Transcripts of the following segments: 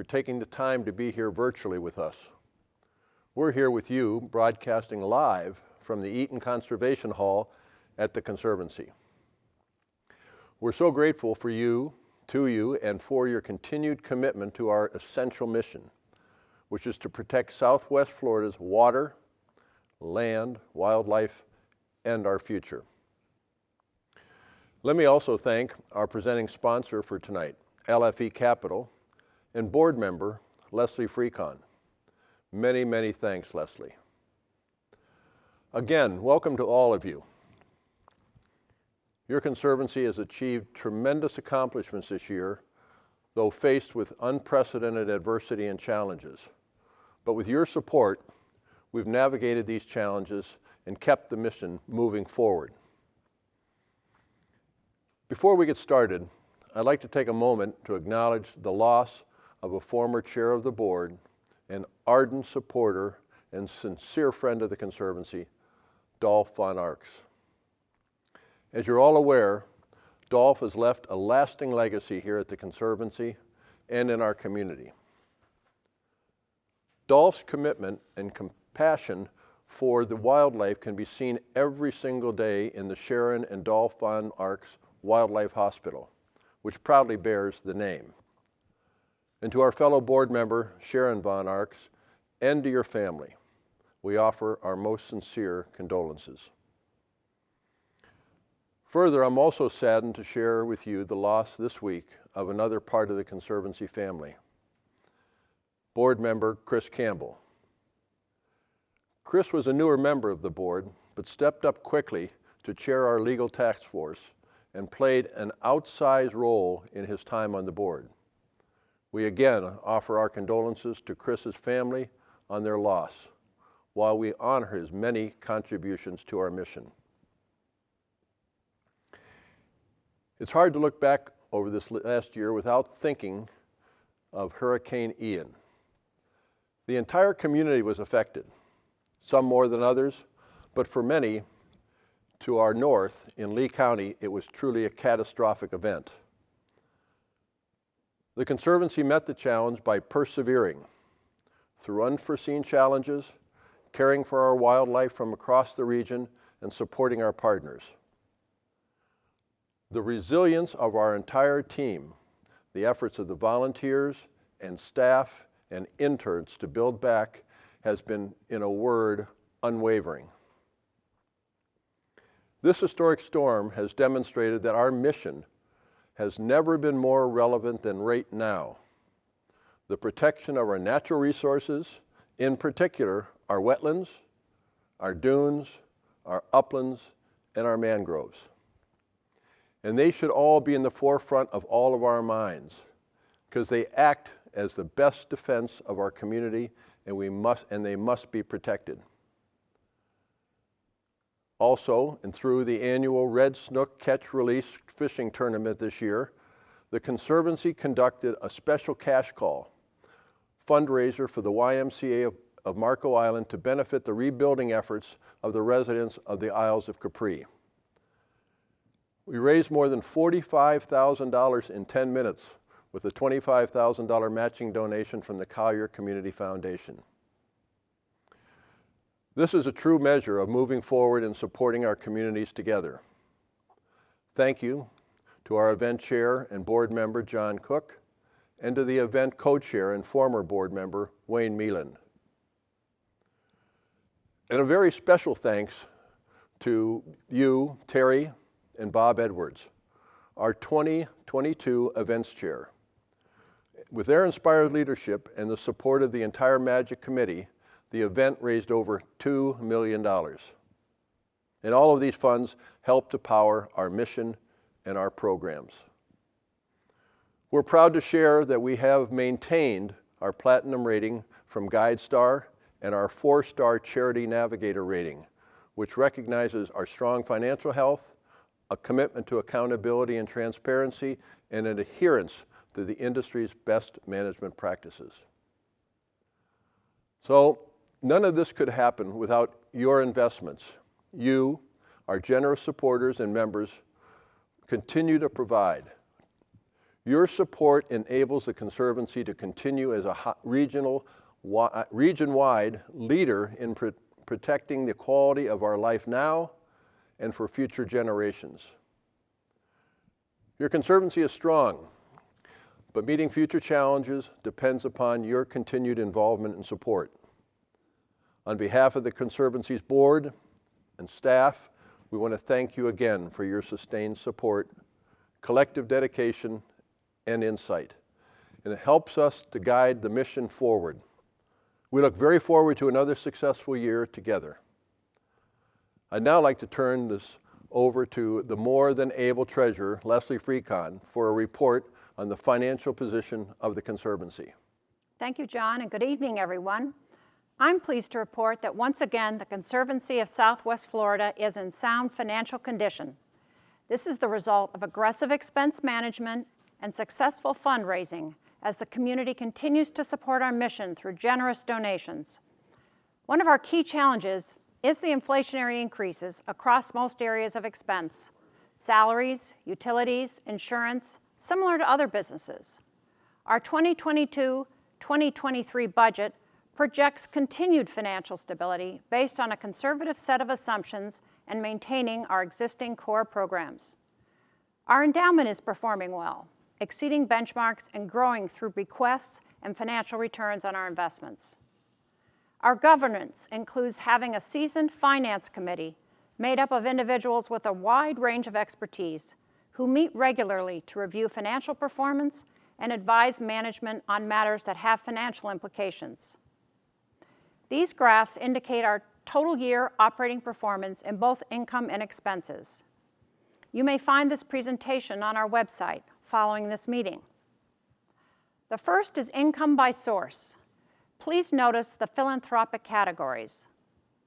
for taking the time to be here virtually with us. We're here with you, broadcasting live from the Eaton Conservation Hall at the Conservancy. We're so grateful for you, to you, and for your continued commitment to our essential mission, which is to protect Southwest Florida's water, land, wildlife, and our future. Let me also thank our presenting sponsor for tonight, LFE Capital, and board member, Leslie Frecon. Many, many thanks, Leslie. Again, welcome to all of you. Your Conservancy has achieved tremendous accomplishments this year, though faced with unprecedented adversity and challenges. But with your support, we've navigated these challenges and kept the mission moving forward. Before we get started, I'd like to take a moment to acknowledge the loss of a former chair of the board, an ardent supporter and sincere friend of the Conservancy, Dolph von Arx. As you're all aware, Dolph has left a lasting legacy here at the Conservancy and in our community. Dolph's commitment and compassion for the wildlife can be seen every single day in the Sharon and Dolph von Arx Wildlife Hospital, which proudly bears the name. And to our fellow board member, Sharon von Arx, and to your family, we offer our most sincere condolences. Further, I'm also saddened to share with you the loss this week of another part of the Conservancy family, board member Chris Campbell. Chris was a newer member of the board, but stepped up quickly to chair our legal task force and played an outsized role in his time on the board. We again offer our condolences to Chris's family on their loss, while we honor his many contributions to our mission. It's hard to look back over this last year without thinking of Hurricane Ian. The entire community was affected, some more than others, but for many, to our north in Lee County, it was truly a catastrophic event. The Conservancy met the challenge by persevering through unforeseen challenges, caring for our wildlife from across the region, and supporting our partners. The resilience of our entire team, the efforts of the volunteers and staff and interns to build back has been, in a word, unwavering. This historic storm has demonstrated that our mission has never been more relevant than right now. The protection of our natural resources, in particular our wetlands, our dunes, our uplands, and our mangroves. And they should all be in the forefront of all of our minds, because they act as the best defense of our community, and they must be protected. Also, and through the annual Red Snook Catch-Release fishing tournament this year, the Conservancy conducted a special cash call fundraiser for the YMCA of Marco Island to benefit the rebuilding efforts of the residents of the Isles of Capri. We raised more than $45,000 in 10 minutes with a $25,000 matching donation from the Collier Community Foundation. This is a true measure of moving forward and supporting our communities together. Thank you to our event chair and board member, John Cook, and to the event co-chair and former board member, Wayne Meelan. And a very special thanks to you, Terry, and Bob Edwards, our 2022 events chair. With their inspired leadership and the support of the entire Magic Committee, the event raised over $2 million. And all of these funds help to power our mission and our programs. We're proud to share that we have maintained our platinum rating from GuideStar and our 4-star Charity Navigator rating, which recognizes our strong financial health, a commitment to accountability and transparency, and an adherence to the industry's best management practices. So none of this could happen without your investments. You, our generous supporters and members, continue to provide. Your support enables the Conservancy to continue as a region-wide leader in protecting the quality of our life now and for future generations. Your Conservancy is strong, but meeting future challenges depends upon your continued involvement and support. On behalf of the Conservancy's board and staff, we want to thank you again for your sustained support, collective dedication, and insight. And it helps us to guide the mission forward. We look very forward to another successful year together. I'd now like to turn this over to the more than able treasurer, Leslie Frecon, for a report on the financial position of the Conservancy. Thank you, John, and good evening, everyone. I'm pleased to report that once again, the Conservancy of Southwest Florida is in sound financial condition. This is the result of aggressive expense management and successful fundraising as the community continues to support our mission through generous donations. One of our key challenges is the inflationary increases across most areas of expense: salaries, utilities, insurance, similar to other businesses. Our 2022-2023 budget projects continued financial stability based on a conservative set of assumptions and maintaining our existing core programs. Our endowment is performing well, exceeding benchmarks and growing through bequests and financial returns on our investments. Our governance includes having a seasoned finance committee made up of individuals with a wide range of expertise who meet regularly to review financial performance and advise management on matters that have financial implications. These graphs indicate our total year operating performance in both income and expenses. You may find this presentation on our website following this meeting. The first is income by source. Please notice the philanthropic categories: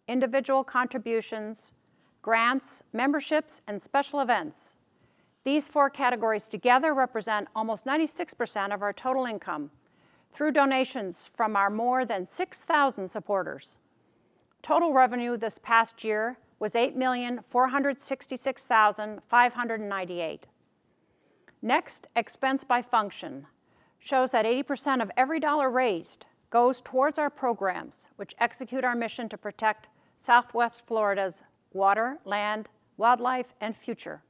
individual contributions, grants, memberships, and special events. These four categories together represent almost 96% of our total income through donations from our more than 6,000 supporters. Total revenue this past year was $8,466,598. Next, expense by function shows that 80% of every dollar raised goes towards our programs, which execute our mission to protect Southwest Florida's water, land, wildlife, and future.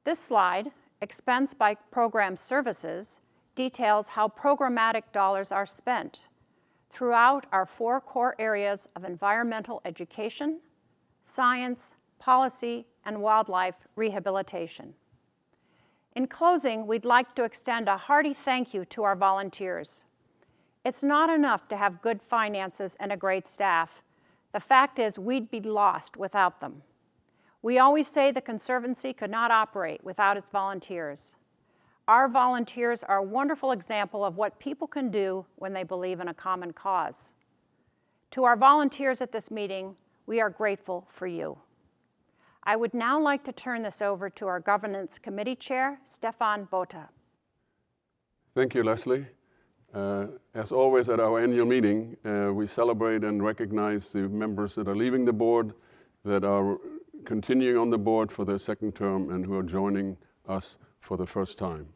This slide, expense by program services, details how programmatic dollars are spent throughout our four core areas of environmental education, science, policy, and wildlife rehabilitation. In closing, we'd like to extend a hearty thank you to our volunteers. It's not enough to have good finances and a great staff. The fact is, we'd be lost without them. We always say the Conservancy could not operate without its volunteers. Our volunteers are a wonderful example of what people can do when they believe in a common cause. To our volunteers at this meeting, we are grateful for you. I would now like to turn this over to our Governance Committee Chair, Stefan Bothe. Thank you, Leslie. As always at our annual meeting, we celebrate and recognize the members that are leaving the board, that are continuing on the board for their second term, and who are joining us for the first time.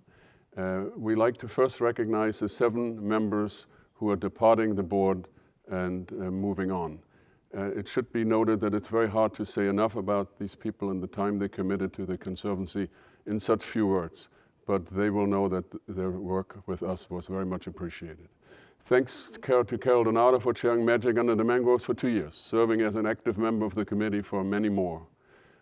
We like to first recognize the 7 members who are departing the board and moving on. It should be noted that it's very hard to say enough about these people and the time they committed to the Conservancy in such few words, but they will know that their work with us was very much appreciated. Thanks to Carol Donato for chairing Magic Under the Mangroves for 2 years, serving as an active member of the committee for many more.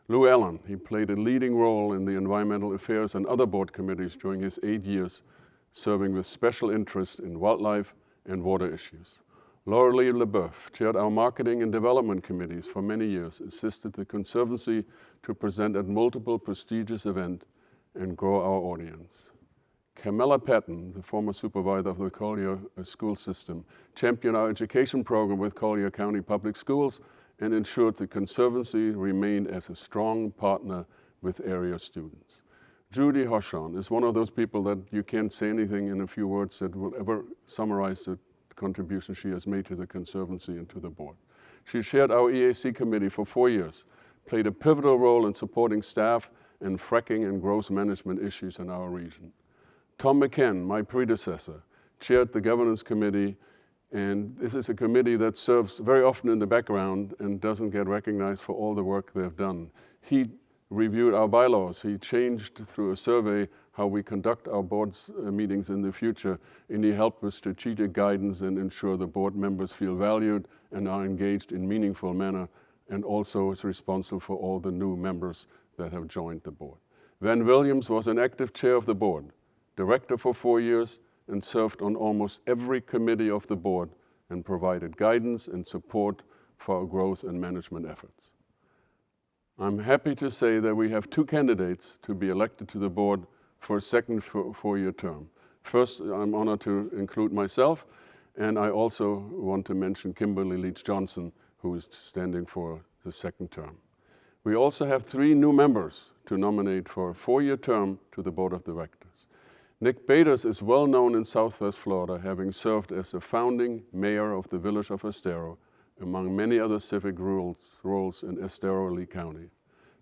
Lou Allen, he played a leading role in the environmental affairs and other board committees during his 8 years, serving with special interest in wildlife and water issues. Laura Lee LeBeouf chaired our marketing and development committees for many years, assisted the Conservancy to present at multiple prestigious events and grow our audience. Camilla Patton, the former supervisor of the Collier school system, championed our education program with Collier County Public Schools and ensured the Conservancy remained as a strong partner with area students. Judy Hoshon is one of those people that you can't say anything in a few words that will ever summarize the contribution she has made to the Conservancy and to the board. She chaired our EAC committee for 4 years, played a pivotal role in supporting staff in fracking and growth management issues in our region. Tom McCann, my predecessor, chaired the governance committee, and this is a committee that serves very often in the background and doesn't get recognized for all the work they've done. He reviewed our bylaws. He changed through a survey how we conduct our board's meetings in the future, and he helped with strategic guidance and ensure the board members feel valued and are engaged in meaningful manner, and also is responsible for all the new members that have joined the board. Van Williams was an active chair of the board, director for 4 years, and served on almost every committee of the board and provided guidance and support for our growth and management efforts. I'm happy to say that we have 2 candidates to be elected to the board for a second 4-year term. First, I'm honored to include myself, and I also want to mention Kimberly Leach-Johnson, who is standing for the second term. We also have 3 new members to nominate for a 4-year term to the board of directors. Nick Baders is well known in Southwest Florida, having served as the founding mayor of the village of Estero, among many other civic roles in Estero Lee County.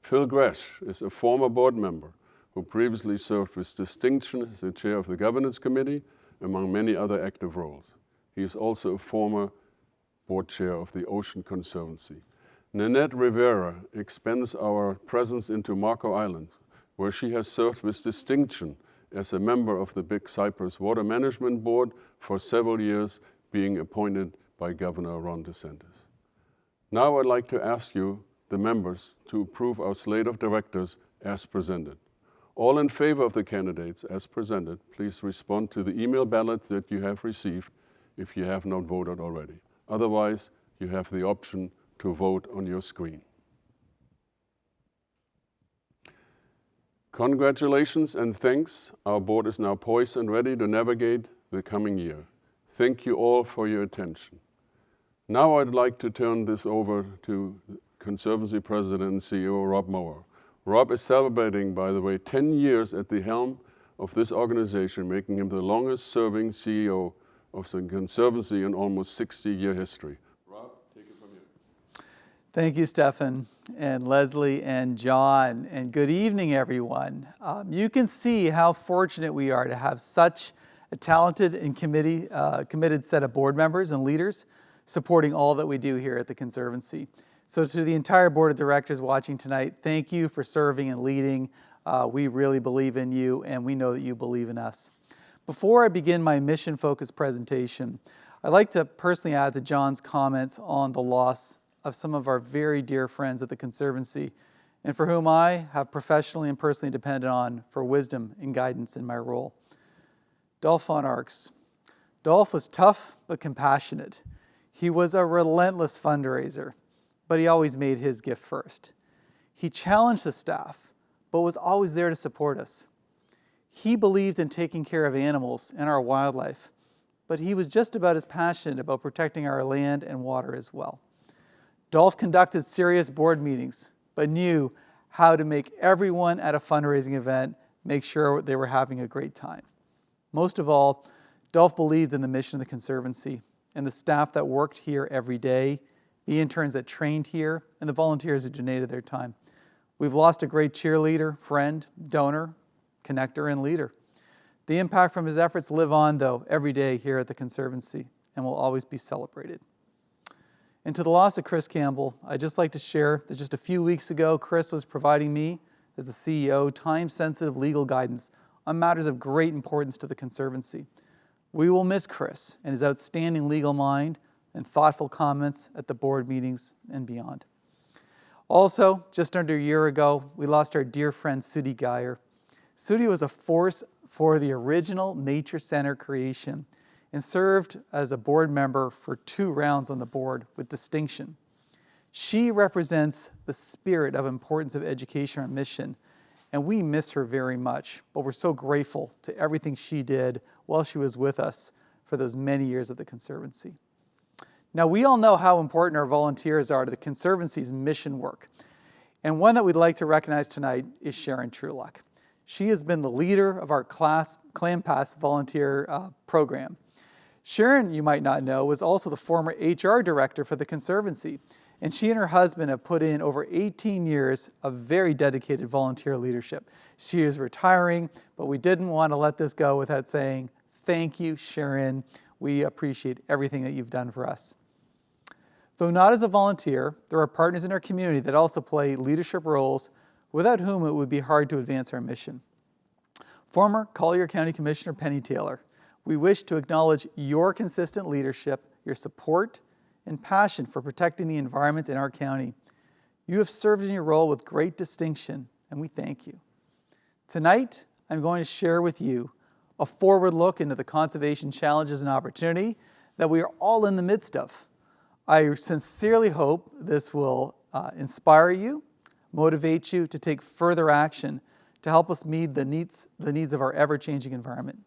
Phil Gresh is a former board member who previously served with distinction as the chair of the governance committee, among many other active roles. He is also a former board chair of the Ocean Conservancy. Nanette Rivera expands our presence into Marco Island, where she has served with distinction as a member of the Big Cypress Water Management Board for several years, being appointed by Governor Ron DeSantis. Now I'd like to ask you, the members, to approve our slate of directors as presented. All in favor of the candidates as presented, please respond to the email ballot that you have received if you have not voted already. Otherwise, you have the option to vote on your screen. Congratulations and thanks. Our board is now poised and ready to navigate the coming year. Thank you all for your attention. Now I'd like to turn this over to Conservancy President and CEO Rob Moher. Rob is celebrating, by the way, 10 years at the helm of this organization, making him the longest serving CEO of the Conservancy in almost 60-year history. Rob, take it from here. Thank you, Stefan and Leslie and John, and good evening, everyone. You can see how fortunate we are to have such a talented and committed set of board members and leaders supporting all that we do here at the Conservancy. So to the entire board of directors watching tonight, thank you for serving and leading. We really believe in you, and we know that you believe in us. Before I begin my mission-focused presentation, I'd like to personally add to John's comments on the loss of some of our very dear friends at the Conservancy, and for whom I have professionally and personally depended on for wisdom and guidance in my role. Dolph von Arx. Dolph was tough but compassionate. He was a relentless fundraiser, but he always made his gift first. He challenged the staff, but was always there to support us. He believed in taking care of animals and our wildlife, but he was just about as passionate about protecting our land and water as well. Dolph conducted serious board meetings, but knew how to make everyone at a fundraising event make sure they were having a great time. Most of all, Dolph believed in the mission of the Conservancy and the staff that worked here every day, the interns that trained here, and the volunteers who donated their time. We've lost a great cheerleader, friend, donor, connector, and leader. The impact from his efforts live on, though, every day here at the Conservancy and will always be celebrated. And to the loss of Chris Campbell, I'd just like to share that just a few weeks ago, Chris was providing me, as the CEO, time-sensitive legal guidance on matters of great importance to the Conservancy. We will miss Chris and his outstanding legal mind and thoughtful comments at the board meetings and beyond. Also, just under a year ago, we lost our dear friend Sudi Geyer. Sudi was a force for the original Nature Center creation and served as a board member for 2 rounds on the board with distinction. She represents the spirit of importance of education and mission, and we miss her very much, but we're so grateful to everything she did while she was with us for those many years at the Conservancy. Now, we all know how important our volunteers are to the Conservancy's mission work, and one that we'd like to recognize tonight is Sharon Trulock. She has been the leader of our Clam Pass volunteer program. Sharon, you might not know, was also the former HR director for the Conservancy, And she and her husband have put in over 18 years of very dedicated volunteer leadership. She is retiring, but we didn't want to let this go without saying, thank you, Sharon. We appreciate everything that you've done for us. Though not as a volunteer, there are partners in our community that also play leadership roles without whom it would be hard to advance our mission. Former Collier County Commissioner Penny Taylor, we wish to acknowledge your consistent leadership, your support, and passion for protecting the environment in our county. You have served in your role with great distinction, and we thank you. Tonight, I'm going to share with you a forward look into the conservation challenges and opportunity that we are all in the midst of. I sincerely hope this will inspire you, motivate you to take further action to help us meet the needs of our ever-changing environment.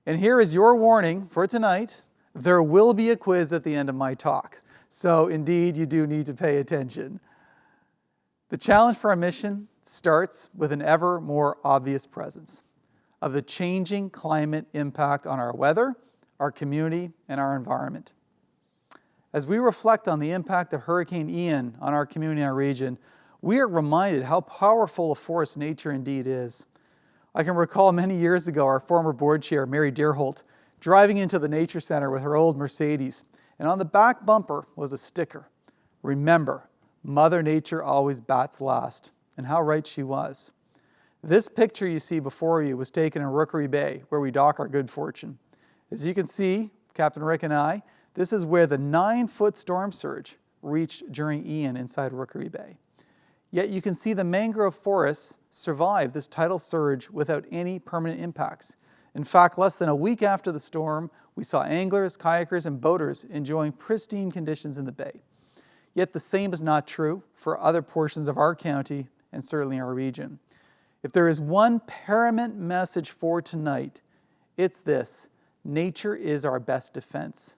And here is your warning for tonight. There will be a quiz at the end of my talk, so indeed you do need to pay attention. The challenge for our mission starts with an ever more obvious presence of the changing climate impact on our weather, our community, and our environment. As we reflect on the impact of Hurricane Ian on our community and our region, we are reminded how powerful a force nature indeed is. I can recall many years ago our former board chair, Mary Deerholt, driving into the Nature Center with her old Mercedes, and on the back bumper was a sticker. Remember, Mother Nature always bats last, and how right she was. This picture you see before you was taken in Rookery Bay, where we dock our good fortune. As you can see, Captain Rick and I, this is where the 9-foot storm surge reached during Ian inside Rookery Bay. Yet you can see the mangrove forests survive this tidal surge without any permanent impacts. In fact, less than a week after the storm, we saw anglers, kayakers, and boaters enjoying pristine conditions in the bay. Yet the same is not true for other portions of our county and certainly our region. If there is one paramount message for tonight, it's this: nature is our best defense.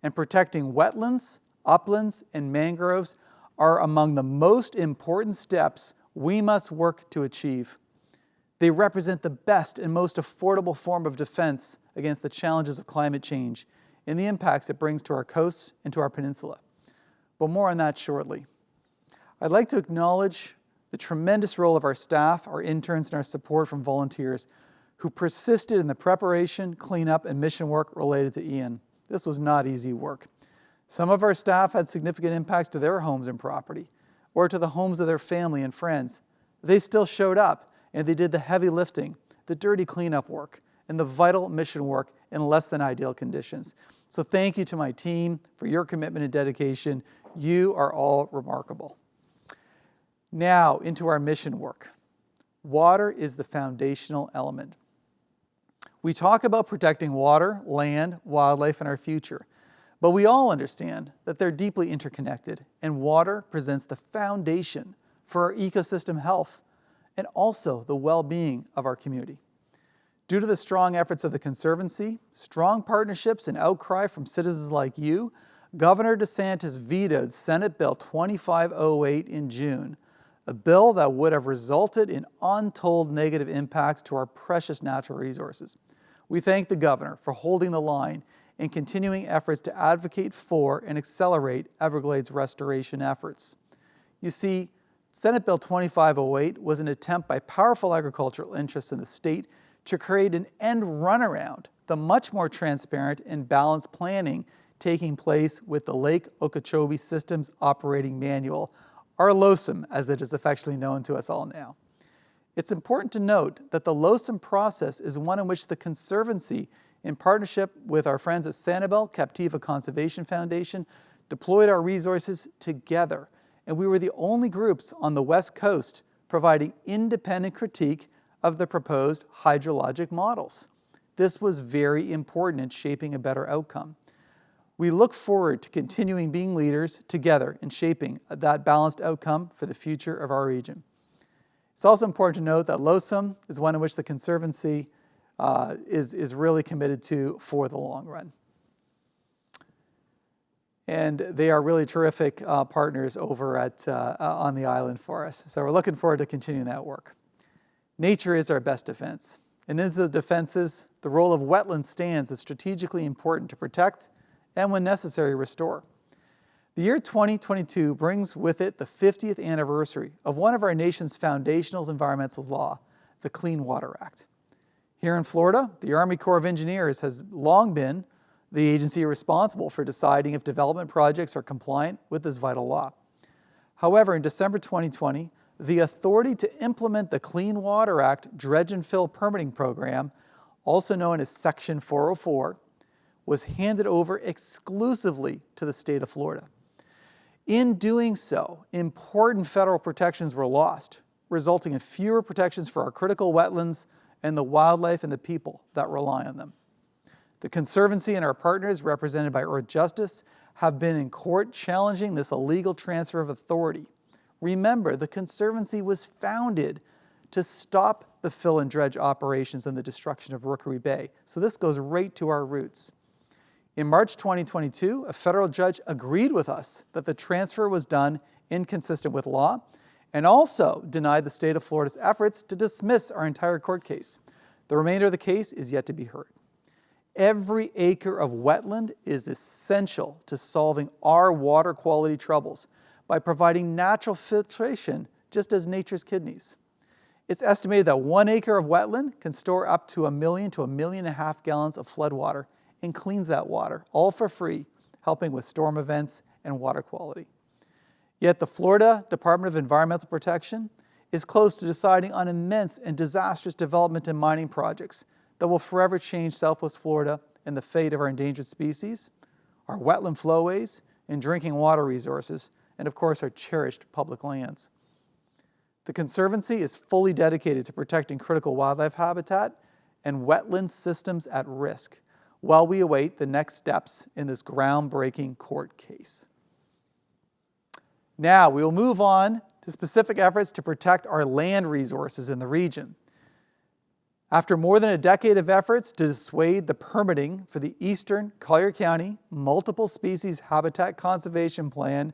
And protecting wetlands, uplands, and mangroves are among the most important steps we must work to achieve. They represent the best and most affordable form of defense against the challenges of climate change and the impacts it brings to our coasts and to our peninsula. But more on that shortly. I'd like to acknowledge the tremendous role of our staff, our interns, and our support from volunteers who persisted in the preparation, cleanup, and mission work related to Ian. This was not easy work. Some of our staff had significant impacts to their homes and property, or to the homes of their family and friends. They still showed up, and they did the heavy lifting, the dirty cleanup work, and the vital mission work in less than ideal conditions. So thank you to my team for your commitment and dedication. You are all remarkable. Now into our mission work. Water is the foundational element. We talk about protecting water, land, wildlife, and our future, but we all understand that they're deeply interconnected, and water presents the foundation for our ecosystem health and also the well-being of our community. Due to the strong efforts of the Conservancy, strong partnerships, and outcry from citizens like you, Governor DeSantis vetoed Senate Bill 2508 in June, a bill that would have resulted in untold negative impacts to our precious natural resources. We thank the governor for holding the line and continuing efforts to advocate for and accelerate Everglades restoration efforts. You see, Senate Bill 2508 was an attempt by powerful agricultural interests in the state to create an end run around the much more transparent and balanced planning taking place with the Lake Okeechobee Systems Operating Manual, or LOSIM as it is affectionately known to us all now. It's important to note that the LOSIM process is one in which the Conservancy, in partnership with our friends at Sanibel Captiva Conservation Foundation, deployed our resources together, and we were the only groups on the West Coast providing independent critique of the proposed hydrologic models. This was very important in shaping a better outcome. We look forward to continuing being leaders together in shaping that balanced outcome for the future of our region. It's also important to note that LOSIM is one in which the Conservancy is really committed to for the long run. And they are really terrific partners over on the island for us. So we're looking forward to continuing that work. Nature is our best defense. And in those defenses, the role of wetlands stands as strategically important to protect and, when necessary, restore. The year 2022 brings with it the 50th anniversary of one of our nation's foundational environmental law, the Clean Water Act. Here in Florida, the Army Corps of Engineers has long been the agency responsible for deciding if development projects are compliant with this vital law. However, in December 2020, the authority to implement the Clean Water Act dredge and fill permitting program, also known as Section 404, was handed over exclusively to the state of Florida. In doing so, important federal protections were lost, resulting in fewer protections for our critical wetlands and the wildlife and the people that rely on them. The Conservancy and our partners, represented by Earth Justice, have been in court challenging this illegal transfer of authority. Remember, the Conservancy was founded to stop the fill and dredge operations and the destruction of Rookery Bay, so this goes right to our roots. In March 2022, a federal judge agreed with us that the transfer was done inconsistent with law and also denied the state of Florida's efforts to dismiss our entire court case. The remainder of the case is yet to be heard. Every acre of wetland is essential to solving our water quality troubles by providing natural filtration, just as nature's kidneys. It's estimated that 1 acre of wetland can store up to 1 million to 1.5 million gallons of flood water and cleans that water, all for free, helping with storm events and water quality. Yet the Florida Department of Environmental Protection is close to deciding on immense and disastrous development and mining projects that will forever change Southwest Florida and the fate of our endangered species, our wetland flowways, and drinking water resources, and of course our cherished public lands. The Conservancy is fully dedicated to protecting critical wildlife habitat and wetland systems at risk, while we await the next steps in this groundbreaking court case. Now, we will move on to specific efforts to protect our land resources in the region. After more than a decade of efforts to dissuade the permitting for the Eastern Collier County Multiple Species Habitat Conservation Plan,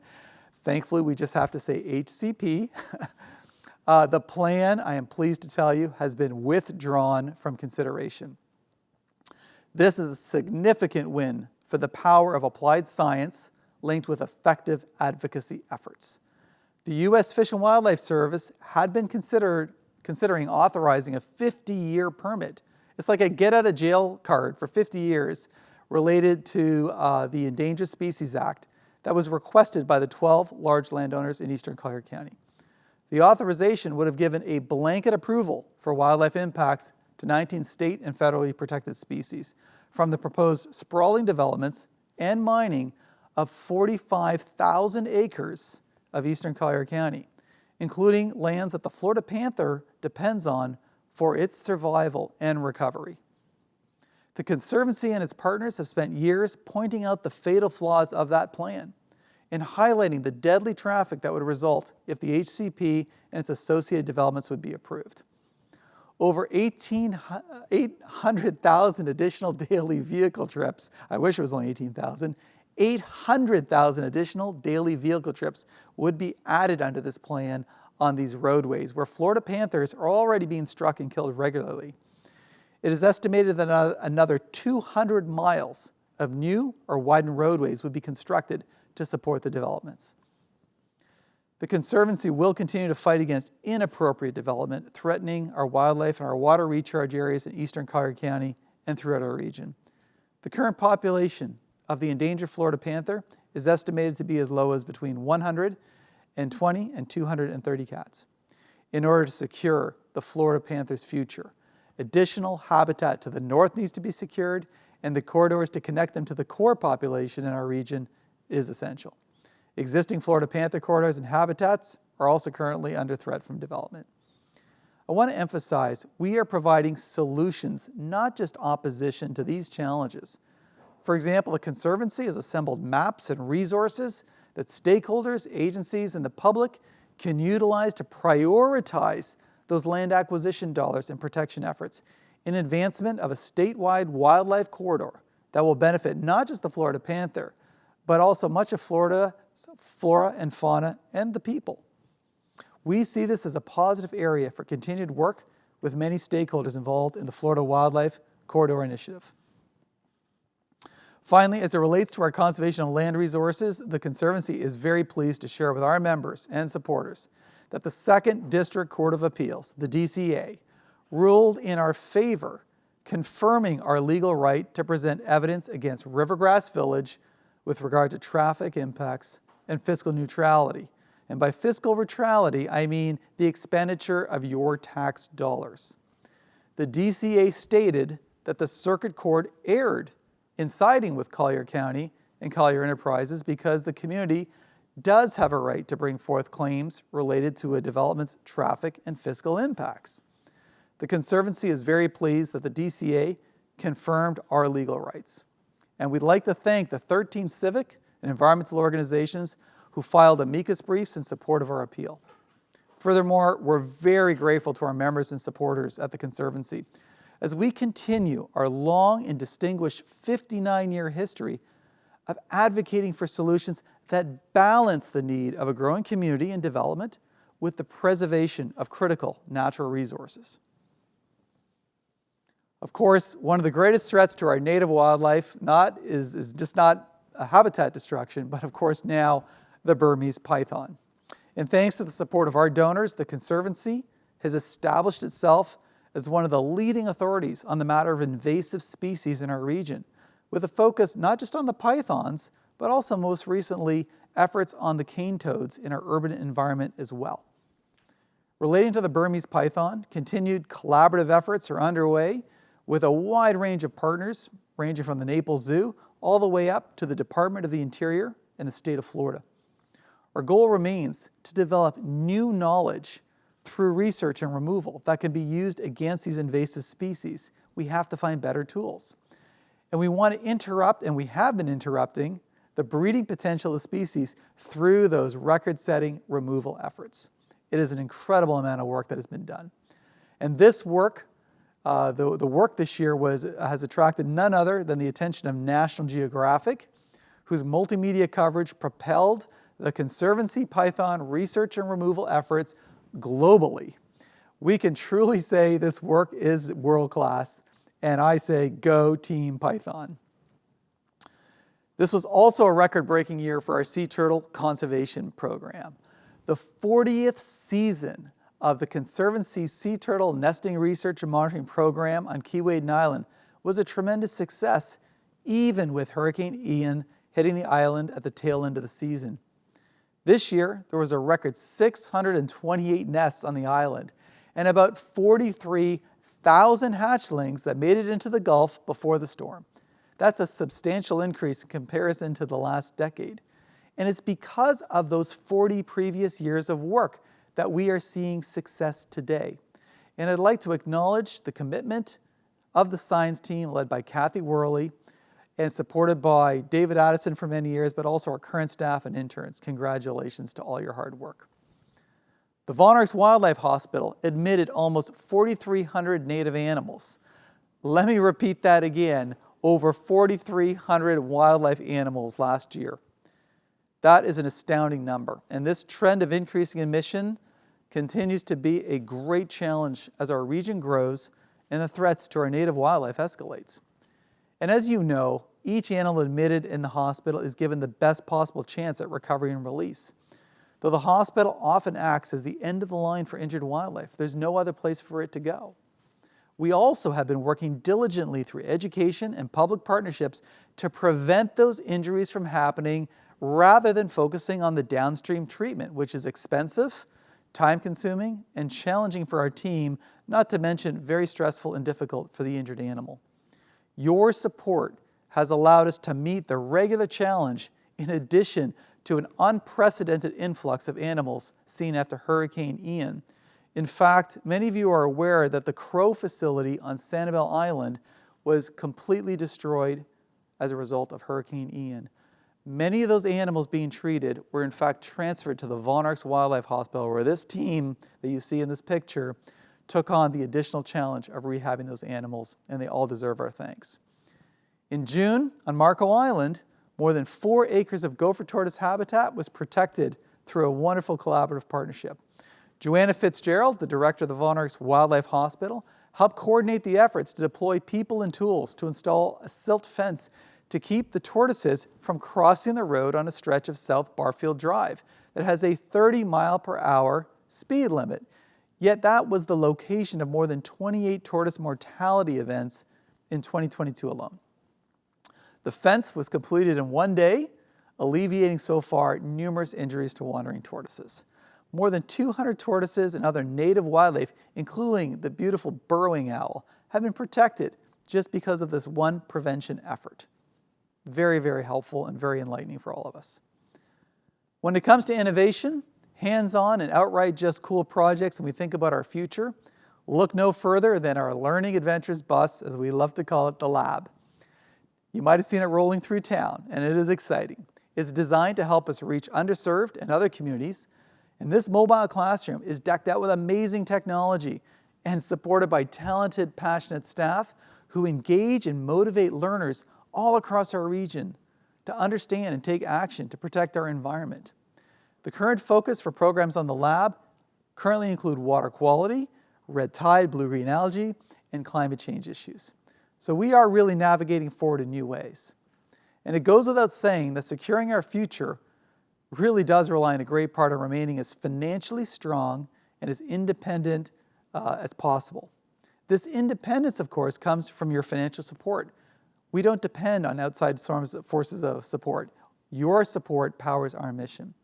thankfully we just have to say HCP, the plan, I am pleased to tell you, has been withdrawn from consideration. This is a significant win for the power of applied science linked with effective advocacy efforts. The U.S. Fish and Wildlife Service had been considering authorizing a 50-year permit. It's like a get-out-of-jail card for 50 years related to the Endangered Species Act that was requested by the 12 large landowners in Eastern Collier County. The authorization would have given a blanket approval for wildlife impacts to 19 state and federally protected species from the proposed sprawling developments and mining of 45,000 acres of Eastern Collier County, including lands that the Florida panther depends on for its survival and recovery. The Conservancy and its partners have spent years pointing out the fatal flaws of that plan and highlighting the deadly traffic that would result if the HCP and its associated developments would be approved. Over 800,000 additional daily vehicle trips, I wish it was only 18,000, 800,000 additional daily vehicle trips would be added under this plan on these roadways where Florida panthers are already being struck and killed regularly. It is estimated that another 200 miles of new or widened roadways would be constructed to support the developments. The Conservancy will continue to fight against inappropriate development threatening our wildlife and our water recharge areas in Eastern Collier County and throughout our region. The current population of the endangered Florida panther is estimated to be as low as between 120 and 230 cats. In order to secure the Florida panther's future, additional habitat to the north needs to be secured, and the corridors to connect them to the core population in our region is essential. Existing Florida panther corridors and habitats are also currently under threat from development. I want to emphasize we are providing solutions, not just opposition to these challenges. For example, the Conservancy has assembled maps and resources that stakeholders, agencies, and the public can utilize to prioritize those land acquisition dollars and protection efforts in advancement of a statewide wildlife corridor that will benefit not just the Florida panther, but also much of Florida's flora and fauna and the people. We see this as a positive area for continued work with many stakeholders involved in the Florida Wildlife Corridor Initiative. Finally, as it relates to our conservation of land resources, the Conservancy is very pleased to share with our members and supporters that the 2nd District Court of Appeals, the DCA, ruled in our favor, confirming our legal right to present evidence against Rivergrass Village with regard to traffic impacts and fiscal neutrality. And by fiscal neutrality, I mean the expenditure of your tax dollars. The DCA stated that the Circuit Court erred in siding with Collier County and Collier Enterprises because the community does have a right to bring forth claims related to a development's traffic and fiscal impacts. The Conservancy is very pleased that the DCA confirmed our legal rights. And we'd like to thank the 13 civic and environmental organizations who filed amicus briefs in support of our appeal. Furthermore, we're very grateful to our members and supporters at the Conservancy as we continue our long and distinguished 59-year history of advocating for solutions that balance the need of a growing community and development with the preservation of critical natural resources. Of course, one of the greatest threats to our native wildlife is just not a habitat destruction, but of course now the Burmese python. And thanks to the support of our donors, the Conservancy has established itself as one of the leading authorities on the matter of invasive species in our region, with a focus not just on the pythons, but also most recently efforts on the cane toads in our urban environment as well. Relating to the Burmese python, continued collaborative efforts are underway with a wide range of partners, ranging from the Naples Zoo all the way up to the Department of the Interior and the state of Florida. Our goal remains to develop new knowledge through research and removal that can be used against these invasive species. We have to find better tools. And we want to interrupt, and we have been interrupting, the breeding potential of species through those record-setting removal efforts. It is an incredible amount of work that has been done. And this work, the work this year has attracted none other than the attention of National Geographic, whose multimedia coverage propelled the Conservancy python research and removal efforts globally. We can truly say this work is world-class, and I say, go Team Python. This was also a record-breaking year for our sea turtle conservation program. The 40th season of the Conservancy Sea Turtle Nesting Research and Monitoring Program on Keewaydin Island was a tremendous success, even with Hurricane Ian hitting the island at the tail end of the season. This year, there was a record 628 nests on the island and about 43,000 hatchlings that made it into the Gulf before the storm. That's a substantial increase in comparison to the last decade. And it's because of those 40 previous years of work that we are seeing success today. And I'd like to acknowledge the commitment of the science team led by Kathy Worley and supported by David Addison for many years, but also our current staff and interns. Congratulations to all your hard work. The Von Arx Wildlife Hospital admitted almost 4,300 native animals. Let me repeat that again, over 4,300 wildlife animals last year. That is an astounding number, and this trend of increasing admission continues to be a great challenge as our region grows and the threats to our native wildlife escalates. And as you know, each animal admitted in the hospital is given the best possible chance at recovery and release. Though the hospital often acts as the end of the line for injured wildlife, there's no other place for it to go. We also have been working diligently through education and public partnerships to prevent those injuries from happening rather than focusing on the downstream treatment, which is expensive, time-consuming, and challenging for our team, not to mention very stressful and difficult for the injured animal. Your support has allowed us to meet the regular challenge in addition to an unprecedented influx of animals seen after Hurricane Ian. In fact, many of you are aware that the Crow facility on Sanibel Island was completely destroyed as a result of Hurricane Ian. Many of those animals being treated were in fact transferred to the Von Arx Wildlife Hospital, where this team that you see in this picture took on the additional challenge of rehabbing those animals, and they all deserve our thanks. In June, on Marco Island, more than 4 acres of gopher tortoise habitat was protected through a wonderful collaborative partnership. Joanna Fitzgerald, the director of the Von Arx Wildlife Hospital, helped coordinate the efforts to deploy people and tools to install a silt fence to keep the tortoises from crossing the road on a stretch of South Barfield Drive that has a 30-mile-per-hour speed limit. Yet that was the location of more than 28 tortoise mortality events in 2022 alone. The fence was completed in one day, alleviating so far numerous injuries to wandering tortoises. More than 200 tortoises and other native wildlife, including the beautiful burrowing owl, have been protected just because of this one prevention effort. Very, very helpful and very enlightening for all of us. When it comes to innovation, hands-on and outright just cool projects, and we think about our future, look no further than our Learning Adventures bus, as we love to call it, the lab. You might have seen it rolling through town, and it is exciting. It's designed to help us reach underserved and other communities, and this mobile classroom is decked out with amazing technology and supported by talented, passionate staff who engage and motivate learners all across our region to understand and take action to protect our environment. The current focus for programs on the lab currently include water quality, red tide, blue-green algae, and climate change issues. So we are really navigating forward in new ways. And it goes without saying that securing our future really does rely on a great part of remaining as financially strong and as independent as possible. This independence, of course, comes from your financial support. We don't depend on outside forces of support. Your support powers our mission.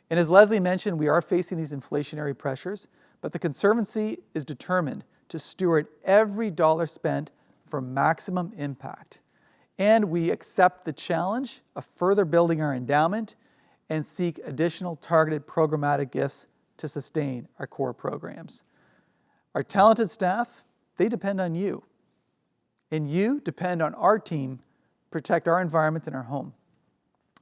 And as Leslie mentioned, we are facing these inflationary pressures, but the Conservancy is determined to steward every dollar spent for maximum impact. And we accept the challenge of further building our endowment and seek additional targeted programmatic gifts to sustain our core programs. Our talented staff, they depend on you. And you depend on our team to protect our environment and our home.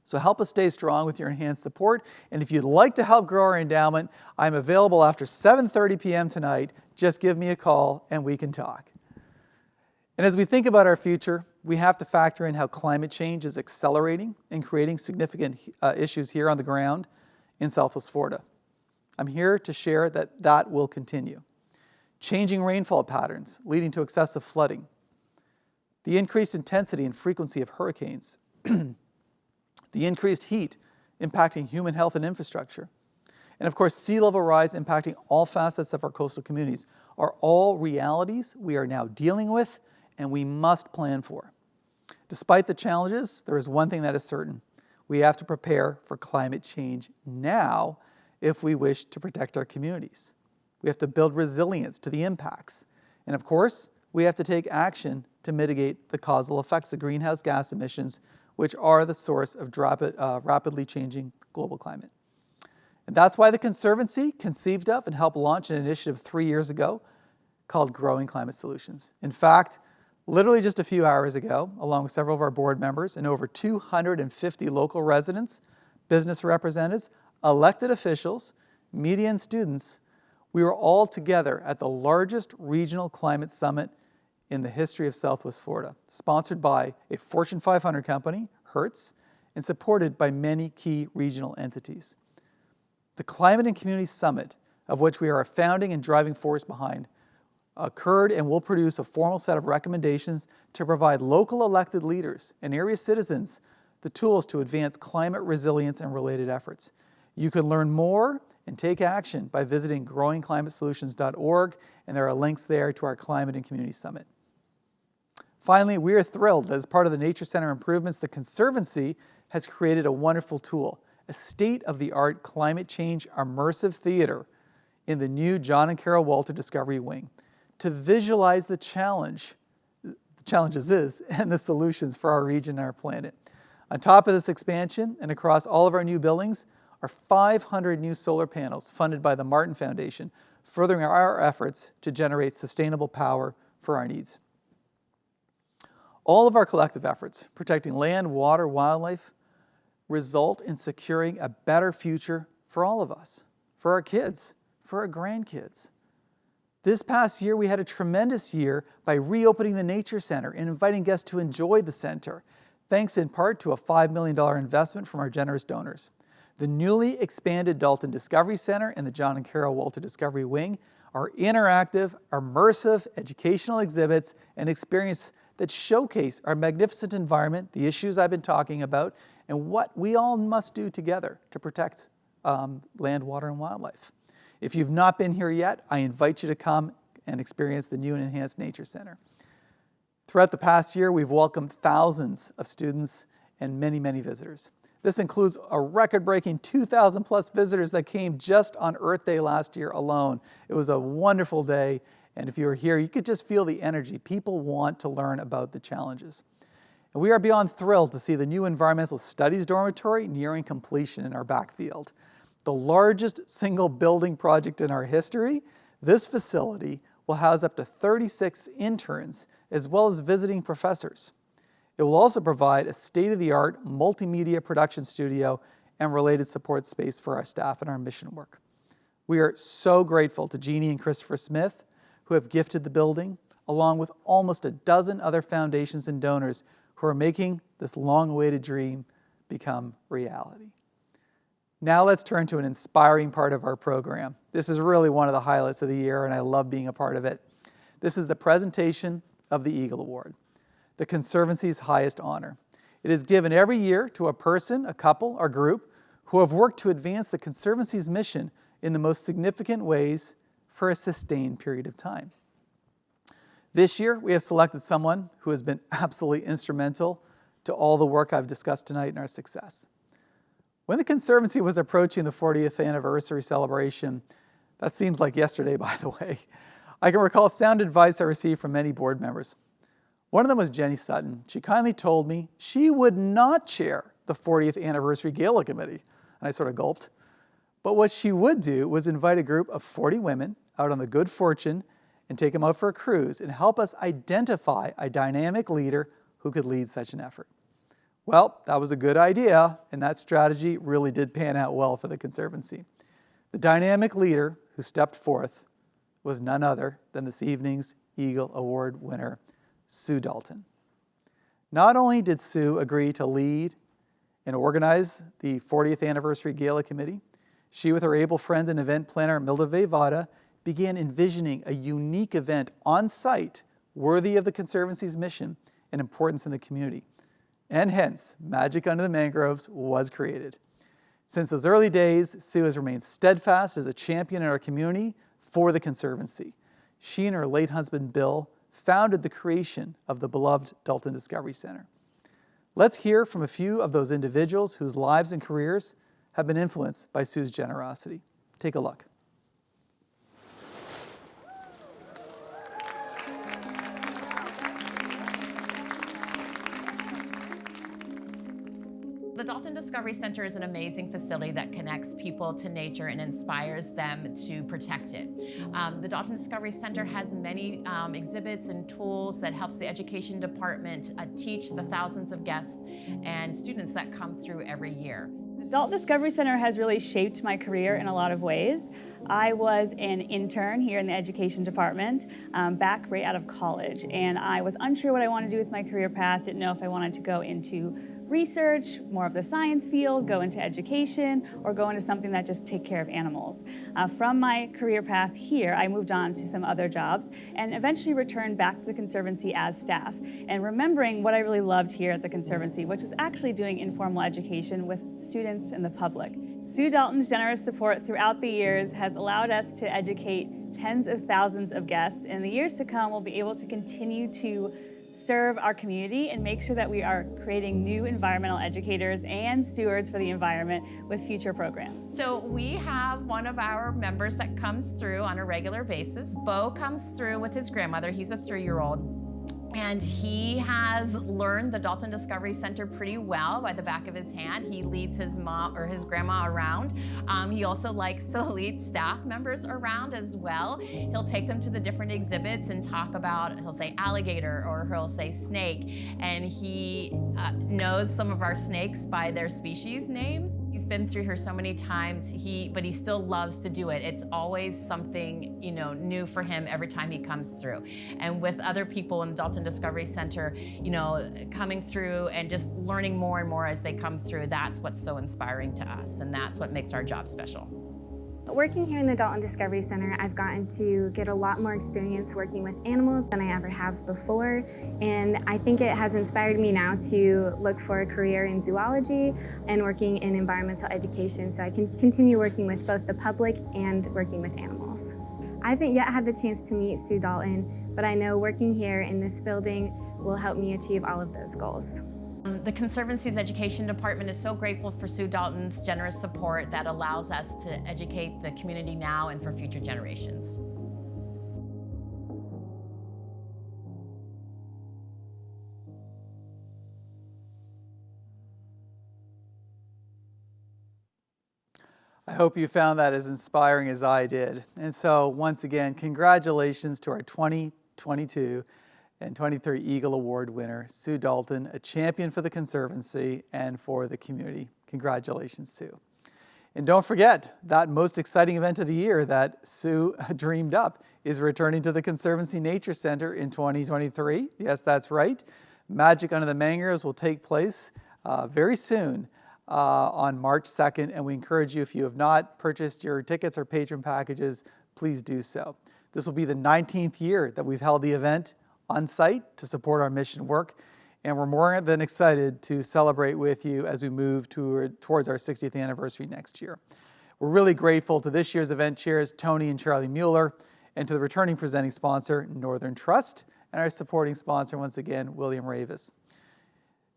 So help us stay strong with your enhanced support. And if you'd like to help grow our endowment, I'm available after 7:30 p.m. tonight. Just give me a call and we can talk. And as we think about our future, we have to factor in how climate change is accelerating and creating significant issues here on the ground in Southwest Florida. I'm here to share that that will continue. Changing rainfall patterns leading to excessive flooding, the increased intensity and frequency of hurricanes, the increased heat impacting human health and infrastructure, and of course sea level rise impacting all facets of our coastal communities are all realities we are now dealing with and we must plan for. Despite the challenges, there is one thing that is certain. We have to prepare for climate change now if we wish to protect our communities. We have to build resilience to the impacts. And of course, we have to take action to mitigate the causal effects of greenhouse gas emissions, which are the source of rapidly changing global climate. And that's why the Conservancy conceived of and helped launch an initiative 3 years ago called Growing Climate Solutions. In fact, literally just a few hours ago, along with several of our board members and over 250 local residents, business representatives, elected officials, media and students, we were all together at the largest regional climate summit in the history of Southwest Florida, sponsored by a Fortune 500 company, Hertz, and supported by many key regional entities. The Climate and Community Summit, of which we are a founding and driving force behind, occurred and will produce a formal set of recommendations to provide local elected leaders and area citizens the tools to advance climate resilience and related efforts. You can learn more and take action by visiting growingclimatesolutions.org, and there are links there to our Climate and Community Summit. Finally, we are thrilled that as part of the Nature Center improvements, the Conservancy has created a wonderful tool, a state-of-the-art climate change immersive theater in the new John and Carol Walter Discovery Wing to visualize the challenges and the solutions for our region and our planet. On top of this expansion and across all of our new buildings are 500 new solar panels funded by the Martin Foundation, furthering our efforts to generate sustainable power for our needs. All of our collective efforts, protecting land, water, wildlife, result in securing a better future for all of us, for our kids, for our grandkids. This past year, we had a tremendous year by reopening the Nature Center and inviting guests to enjoy the center, thanks in part to a $5 million investment from our generous donors. The newly expanded Dalton Discovery Center and the John and Carol Walter Discovery Wing are interactive, immersive, educational exhibits and experiences that showcase our magnificent environment, the issues I've been talking about, and what we all must do together to protect land, water, and wildlife. If you've not been here yet, I invite you to come and experience the new and enhanced Nature Center. Throughout the past year, we've welcomed thousands of students and many, many visitors. This includes a record-breaking 2,000 plus visitors that came just on Earth Day last year alone. It was a wonderful day, and if you were here, you could just feel the energy. People want to learn about the challenges. And we are beyond thrilled to see the new Environmental Studies dormitory nearing completion in our backfield. The largest single building project in our history, this facility will house up to 36 interns as well as visiting professors. It will also provide a state-of-the-art multimedia production studio and related support space for our staff and our mission work. We are so grateful to Jeannie and Christopher Smith, who have gifted the building, along with almost a dozen other foundations and donors who are making this long-awaited dream become reality. Now let's turn to an inspiring part of our program. This is really one of the highlights of the year, and I love being a part of it. This is the presentation of the Eagle Award, the Conservancy's highest honor. It is given every year to a person, a couple, or group who have worked to advance the Conservancy's mission in the most significant ways for a sustained period of time. This year, we have selected someone who has been absolutely instrumental to all the work I've discussed tonight and our success. When the Conservancy was approaching the 40th anniversary celebration, that seems like yesterday, by the way, I can recall sound advice I received from many board members. One of them was Jenny Sutton. She kindly told me she would not chair the 40th anniversary gala committee, and I sort of gulped. But what she would do was invite a group of 40 women out on the good fortune and take them out for a cruise and help us identify a dynamic leader who could lead such an effort. Well, that was a good idea, and that strategy really did pan out well for the Conservancy. The dynamic leader who stepped forth was none other than this evening's Eagle Award winner, Sue Dalton. Not only did Sue agree to lead and organize the 40th anniversary gala committee, she, with her able friend and event planner, Bothe, began envisioning a unique event on site worthy of the Conservancy's mission and importance in the community. And hence, Magic Under the Mangroves was created. Since those early days, Sue has remained steadfast as a champion in our community for the Conservancy. She and her late husband, Bill, founded the creation of the beloved Dalton Discovery Center. Let's hear from a few of those individuals whose lives and careers have been influenced by Sue's generosity. Take a look. The Dalton Discovery Center is an amazing facility that connects people to nature and inspires them to protect it. The Dalton Discovery Center has many exhibits and tools that helps the education department teach the thousands of guests and students that come through every year. The Dalton Discovery Center has really shaped my career in a lot of ways. I was an intern here in the education department back right out of college, and I was unsure what I wanted to do with my career path, didn't know if I wanted to go into research, more of the science field, go into education, or go into something that just take care of animals. From my career path here, I moved on to some other jobs and eventually returned back to the Conservancy as staff. And remembering what I really loved here at the Conservancy, which was actually doing informal education with students and the public. Sue Dalton's generous support throughout the years has allowed us to educate tens of thousands of guests. In the years to come, we'll be able to continue to serve our community and make sure that we are creating new environmental educators and stewards for the environment with future programs. So we have one of our members that comes through on a regular basis. Bo comes through with his grandmother. He's a 3-year-old. And he has learned the Dalton Discovery Center pretty well by the back of his hand. He leads his mom or his grandma around. He also likes to lead staff members around as well. He'll take them to the different exhibits and talk about, he'll say alligator or he'll say snake. And he knows some of our snakes by their species names. He's been through here so many times, but he still loves to do it. It's always something, new for him every time he comes through. And with other people in the Dalton Discovery Center, coming through and just learning more and more as they come through, that's what's so inspiring to us, and that's what makes our job special. Working here in the Dalton Discovery Center, I've gotten to get a lot more experience working with animals than I ever have before, and I think it has inspired me now to look for a career in zoology and working in environmental education so I can continue working with both the public and working with animals. I haven't yet had the chance to meet Sue Dalton, but I know working here in this building will help me achieve all of those goals. The Conservancy's Education Department is so grateful for Sue Dalton's generous support that allows us to educate the community now and for future generations. I hope you found that as inspiring as I did. And so once again, congratulations to our 2022 and 23 Eagle Award winner, Sue Dalton, a champion for the Conservancy and for the community. Congratulations, Sue. And don't forget, that most exciting event of the year that Sue dreamed up is returning to the Conservancy Nature Center in 2023. Yes, that's right. Magic Under the Mangroves will take place very soon on March 2nd, and we encourage you, if you have not purchased your tickets or patron packages, please do so. This will be the 19th year that we've held the event on site to support our mission work, and we're more than excited to celebrate with you as we move towards our 60th anniversary next year. We're really grateful to this year's event chairs, Tony and Charlie Mueller, and to the returning presenting sponsor, Northern Trust, and our supporting sponsor, once again, William Ravis.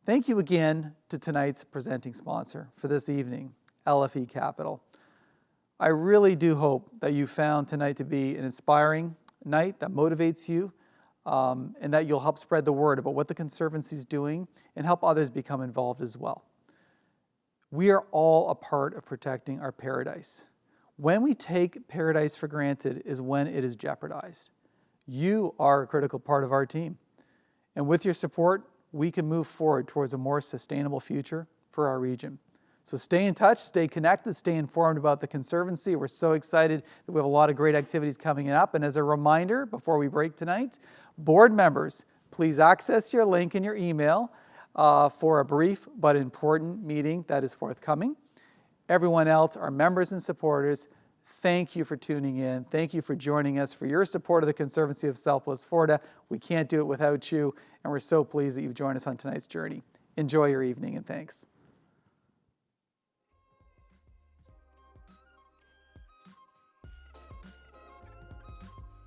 Thank you again to tonight's presenting sponsor for this evening, LFE Capital. I really do hope that you found tonight to be an inspiring night that motivates you, and that you'll help spread the word about what the Conservancy is doing and help others become involved as well. We are all a part of protecting our paradise. When we take paradise for granted is when it is jeopardized. You are a critical part of our team. And with your support, we can move forward towards a more sustainable future for our region. So stay in touch, stay connected, stay informed about the Conservancy. We're so excited that we have a lot of great activities coming up. And as a reminder, before we break tonight, board members, please access your link in your email for a brief but important meeting that is forthcoming. Everyone else, our members and supporters, thank you for tuning in. Thank you for joining us, for your support of the Conservancy of Southwest Florida. We can't do it without you, and we're so pleased that you've joined us on tonight's journey. Enjoy your evening, and thanks.